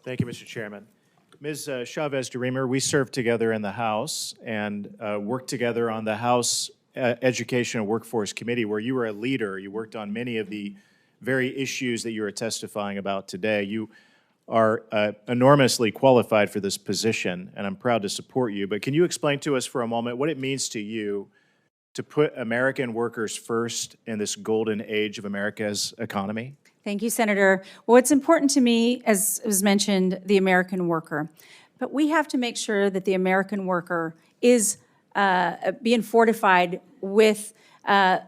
Thank you, Mr. Chairman. Ms. Chavez-DeRemer, we served together in the House and worked together on the House Education and Workforce Committee, where you were a leader. You worked on many of the very issues that you are testifying about today. You are enormously qualified for this position, and I'm proud to support you. But can you explain to us for a moment what it means to you to put American workers first in this golden age of America's economy? Thank you, Senator. Well, it's important to me, as was mentioned, the American worker. But we have to make sure that the American worker is being fortified with not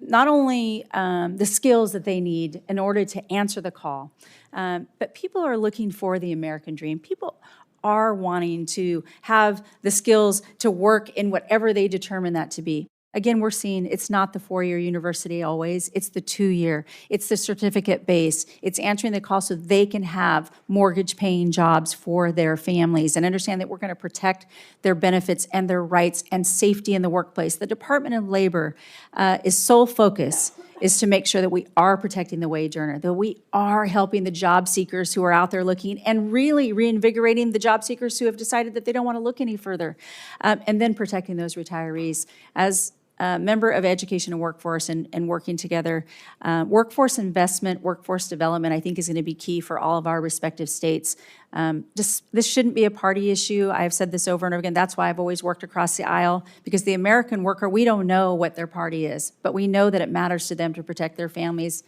only the skills that they need in order to answer the call, but people are looking for the American dream. People are wanting to have the skills to work in whatever they determine that to be. Again, we're seeing it's not the four-year university always, it's the two-year, it's the certificate base, it's answering the call so they can have mortgage-paying jobs for their families and understand that we're going to protect their benefits and their rights and safety in the workplace. The Department of Labor sole focus is to make sure that we are protecting the wage earner, that we are helping the job seekers who are out there looking and really reinvigorating the job seekers who have decided that they don't want to look any further, and then protecting those retirees. As member of Education and Workforce and working together. Workforce investment, workforce development, I think is going to be key for all of our respective states. This shouldn't be a party issue. I have said this over and over again. That's why I've always worked across the aisle, because the American worker, we don't know what their party is, but we know that it matters to them to protect their families.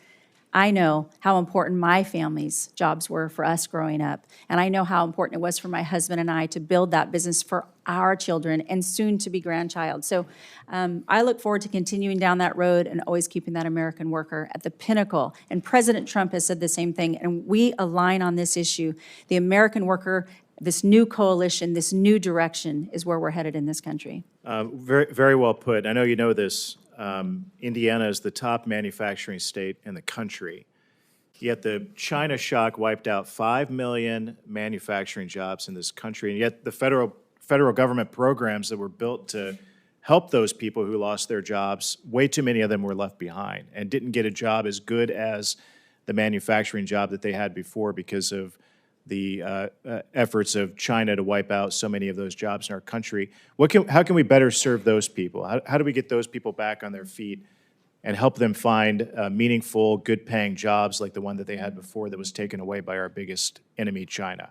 I know how important my family's jobs were for us growing up, and I know how important it was for my husband and I to build that business for our children and soon-to-be grandchild. So I look forward to continuing down that road and always keeping that American worker at the pinnacle. And President Trump has said the same thing, and we align on this issue. The American worker, this new coalition, this new direction is where we're headed in this country. Very, very well put. I know you know this. Indiana is the top manufacturing state in the country, yet the China shock wiped out 5 million manufacturing jobs in this country, and yet the federal government programs that were built to help those people who lost their jobs, way too many of them were left behind and didn't get a job as good as the manufacturing job that they had before because of the efforts of China to wipe out so many of those jobs in our country. How can we better serve those people? How do we get those people back on their feet and help them find meaningful, good-paying jobs like the one that they had before that was taken away by our biggest enemy, China?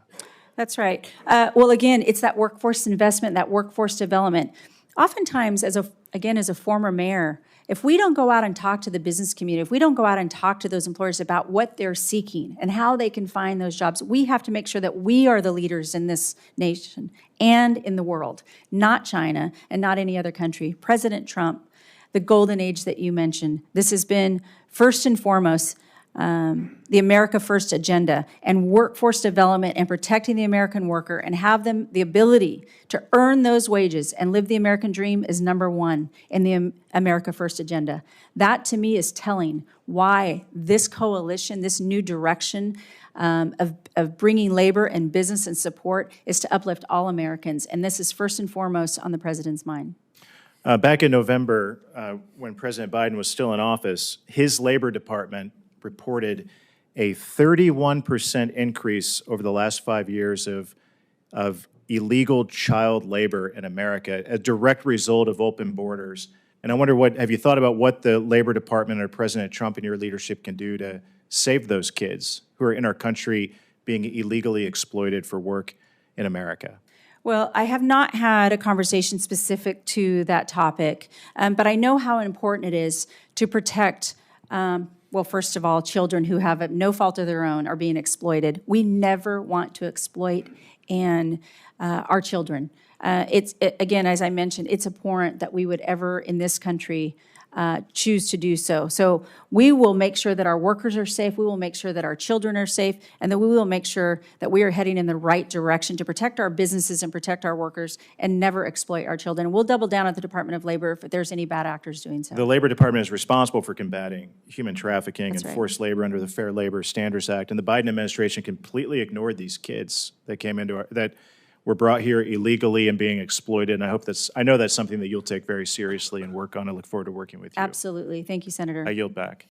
That's right. Well, again, it's that workforce investment, that workforce development. Oftentimes, as a former mayor, if we don't go out and talk to the business community, if we don't go out and talk to those employers about what they're seeking and how they can find those jobs, we have to make sure that we are the leaders in this nation and in the world, not China and not any other country. President Trump, the golden age that you mentioned, this has been first and foremost the America First agenda and workforce development and protecting the American worker and have them the ability to earn those wages and live the American dream is number one in the America First agenda. That to me is telling why this coalition, this new direction of bringing labor and business and support is to uplift all Americans. And this is first and foremost on the president's mind. Back in November, when President Biden was still in office, his Labor Department reported a 31% increase over the last 5 years of illegal child labor in America, a direct result of open borders. And I wonder, have you thought about what the Labor Department or President Trump and your leadership can do to save those kids who are in our country being illegally exploited for work in America? Well, I have not had a conversation specific to that topic, but I know how important it is to protect well, first of all, children who have no fault of their own are being exploited. We never want to exploit our children. Again, as I mentioned, it's abhorrent that we would ever in this country choose to do so. So we will make sure that our workers are safe, we will make sure that our children are safe, and that we will make sure that we are heading in the right direction to protect our businesses and protect our workers and never exploit our children. And we'll double down at the Department of Labor if there's any bad actors doing so. The Labor Department is responsible for combating human trafficking and forced labor under the Fair Labor Standards Act, and the Biden administration completely ignored these kids that came into that were brought here illegally and being exploited. And I know that's something that you'll take very seriously and work on. I look forward to working with you. Absolutely. Thank you, Senator. I yield back.